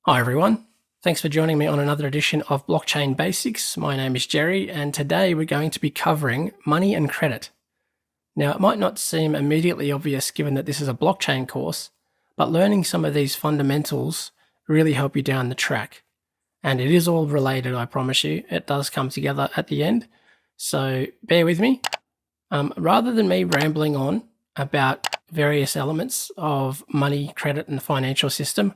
Hi everyone, thanks for joining me on another edition of Blockchain Basics. My name is Gerry and today we're going to be covering money and credit. Now it might not seem immediately obvious given that this is a blockchain course, but learning some of these fundamentals really help you down the track. And it is all related, I promise you. It does come together at the end, so bear with me. Rather than me rambling on about various elements of money, credit and the financial system,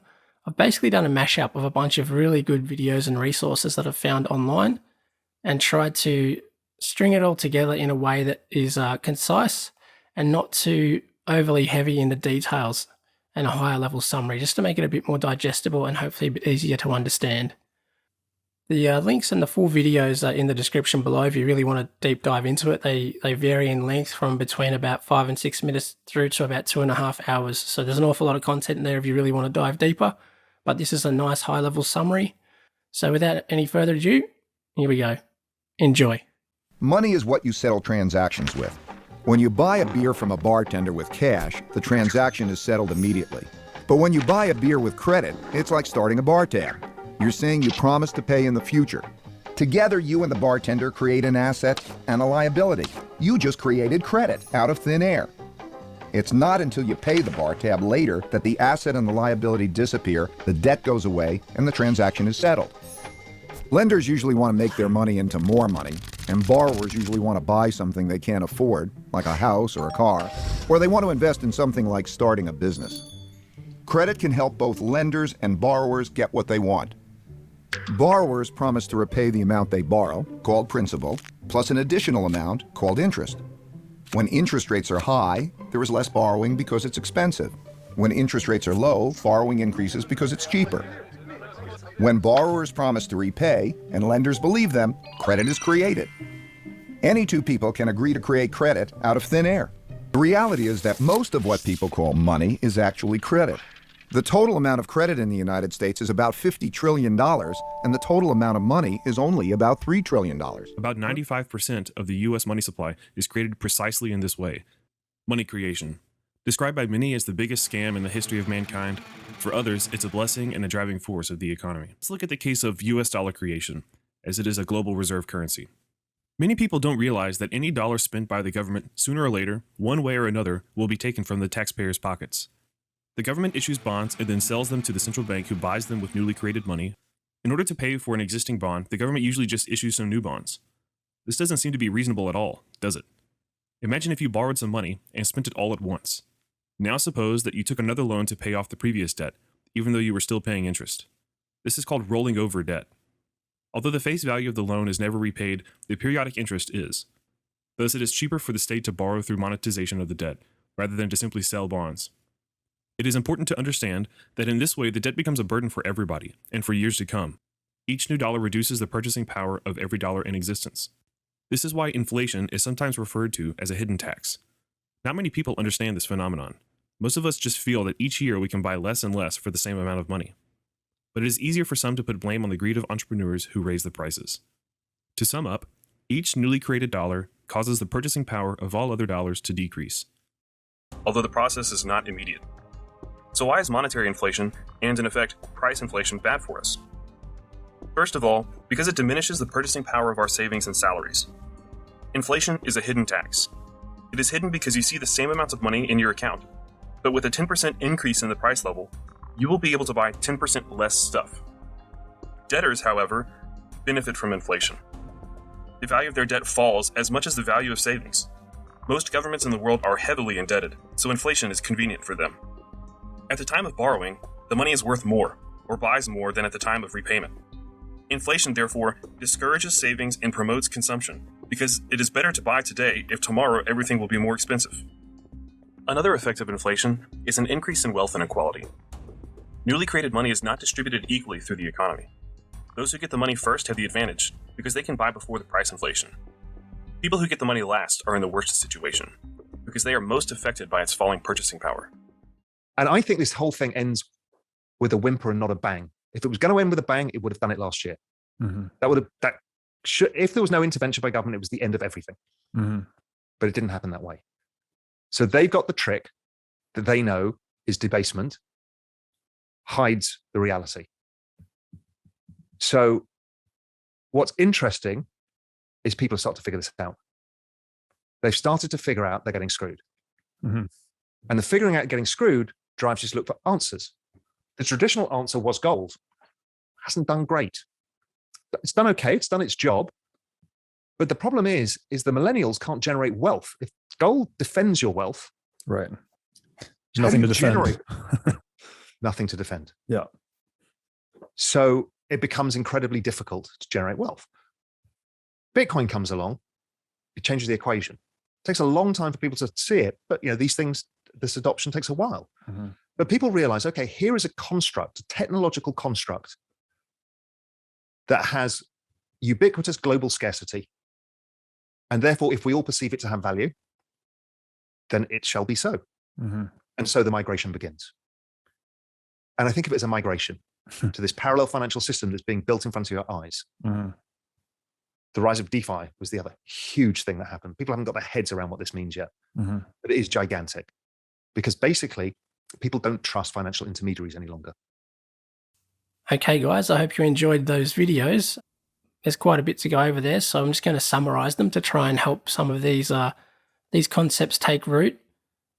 I've basically done a mashup of a bunch of really good videos and resources that I've found online and tried to string it all together in a way that is concise and not too overly heavy in the details and a higher level summary, just to make it a bit more digestible and hopefully a bit easier to understand. The links and the full videos are in the description below if you really want to deep dive into it. They vary in length from between about 5 and 6 minutes through to about 2.5 hours. So there's an awful lot of content in there if you really want to dive deeper. But this is a nice high level summary. So without any further ado, here we go. Enjoy. Money is what you settle transactions with. When you buy a beer from a bartender with cash, the transaction is settled immediately. But when you buy a beer with credit, it's like starting a bar tab. You're saying you promise to pay in the future. Together, you and the bartender create an asset and a liability. You just created credit out of thin air. It's not until you pay the bar tab later that the asset and the liability disappear, the debt goes away, and the transaction is settled. Lenders usually want to make their money into more money, and borrowers usually want to buy something they can't afford, like a house or a car, or they want to invest in something like starting a business. Credit can help both lenders and borrowers get what they want. Borrowers promise to repay the amount they borrow, called principal, plus an additional amount, called interest. When interest rates are high, there is less borrowing because it's expensive. When interest rates are low, borrowing increases because it's cheaper. When borrowers promise to repay and lenders believe them, credit is created. Any two people can agree to create credit out of thin air. The reality is that most of what people call money is actually credit. The total amount of credit in the United States is about $50 trillion, and the total amount of money is only about $3 trillion. About 95% of the U.S. money supply is created precisely in this way. Money creation. Described by many as the biggest scam in the history of mankind, for others, it's a blessing and a driving force of the economy. Let's look at the case of U.S. dollar creation, as it is a global reserve currency. Many people don't realize that any dollar spent by the government, sooner or later, one way or another, will be taken from the taxpayers' pockets. The government issues bonds and then sells them to the central bank, who buys them with newly created money. In order to pay for an existing bond, the government usually just issues some new bonds. This doesn't seem to be reasonable at all, does it? Imagine if you borrowed some money and spent it all at once. Now suppose that you took another loan to pay off the previous debt, even though you were still paying interest. This is called rolling over debt. Although the face value of the loan is never repaid, the periodic interest is. Thus, it is cheaper for the state to borrow through monetization of the debt, rather than to simply sell bonds. It is important to understand that in this way the debt becomes a burden for everybody, and for years to come. Each new dollar reduces the purchasing power of every dollar in existence. This is why inflation is sometimes referred to as a hidden tax. Not many people understand this phenomenon. Most of us just feel that each year we can buy less and less for the same amount of money. But it is easier for some to put blame on the greed of entrepreneurs who raise the prices. To sum up, each newly created dollar causes the purchasing power of all other dollars to decrease. Although the process is not immediate. So why is monetary inflation, and in effect, price inflation, bad for us? First of all, because it diminishes the purchasing power of our savings and salaries. Inflation is a hidden tax. It is hidden because you see the same amounts of money in your account, but with a 10% increase in the price level, you will be able to buy 10% less stuff. Debtors, however, benefit from inflation. The value of their debt falls as much as the value of savings. Most governments in the world are heavily indebted, so inflation is convenient for them. At the time of borrowing, the money is worth more, or buys more than at the time of repayment. Inflation, therefore, discourages savings and promotes consumption, because it is better to buy today if tomorrow everything will be more expensive. Another effect of inflation is an increase in wealth inequality. Newly created money is not distributed equally through the economy. Those who get the money first have the advantage, because they can buy before the price inflation. People who get the money last are in the worst situation, because they are most affected by its falling purchasing power. And I think this whole thing ends with a whimper and not a bang. If it was going to end with a bang, it would have done it last year. Mm-hmm. If there was no intervention by government, it was the end of everything. Mm-hmm. But it didn't happen that way. So they've got the trick that they know is debasement, hides the reality. So what's interesting is people start to figure this out. They've started to figure out they're getting screwed. And the figuring out getting screwed drives you to look for answers. The traditional answer was gold. Hasn't done great. It's done okay. It's done its job. But the problem is the millennials can't generate wealth. If gold defends your wealth, right? There's nothing to defend. Nothing to defend. Yeah. So it becomes incredibly difficult to generate wealth. Bitcoin comes along, it changes the equation. It takes a long time for people to see it, but these things, this adoption takes a while. But people realize, okay, here is a construct, a technological construct that has ubiquitous global scarcity. And therefore, if we all perceive it to have value, then it shall be so. And so the migration begins. And I think of it as a migration to this parallel financial system that's being built in front of your eyes. The rise of DeFi was the other huge thing that happened. People haven't got their heads around what this means yet, but it is gigantic because basically people don't trust financial intermediaries any longer. Okay, guys, I hope you enjoyed those videos. There's quite a bit to go over there, so I'm just going to summarize them to try and help some of these concepts take root,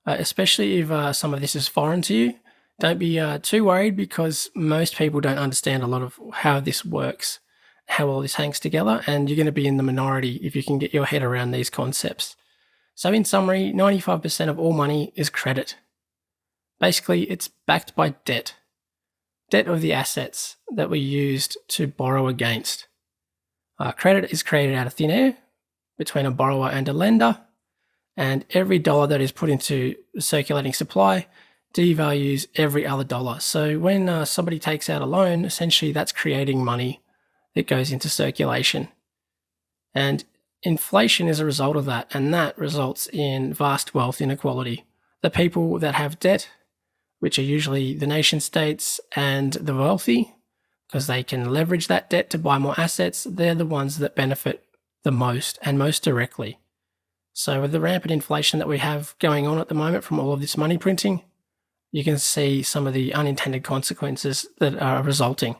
especially if some of this is foreign to you. Don't be too worried because most people don't understand a lot of how this works, how all this hangs together, and you're going to be in the minority if you can get your head around these concepts. So in summary, 95% of all money is credit. Basically, it's backed by debt. Debt of the assets that we used to borrow against. Credit is created out of thin air between a borrower and a lender, and every dollar that is put into the circulating supply devalues every other dollar. So when somebody takes out a loan, essentially that's creating money that goes into circulation. And inflation is a result of that, and that results in vast wealth inequality. The people that have debt, which are usually the nation states and the wealthy, because they can leverage that debt to buy more assets, they're the ones that benefit the most and most directly. So with the rampant inflation that we have going on at the moment from all of this money printing, you can see some of the unintended consequences that are resulting.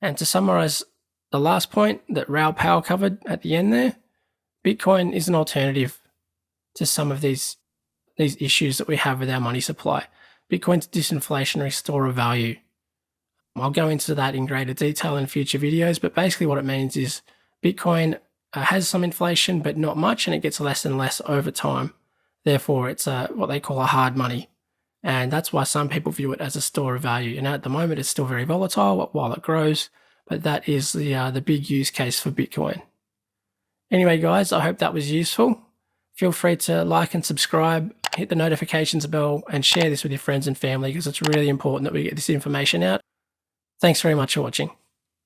And to summarize the last point that Raoul covered at the end there, Bitcoin is an alternative to some of these issues that we have with our money supply. Bitcoin's disinflationary store of value. I'll go into that in greater detail in future videos, but basically what it means is Bitcoin has some inflation, but not much, and it gets less and less over time. Therefore, it's what they call a hard money. And that's why some people view it as a store of value. And at the moment, it's still very volatile while it grows, but that is the big use case for Bitcoin. Anyway, guys, I hope that was useful. Feel free to like and subscribe, hit the notifications bell, and share this with your friends and family because it's really important that we get this information out. Thanks very much for watching.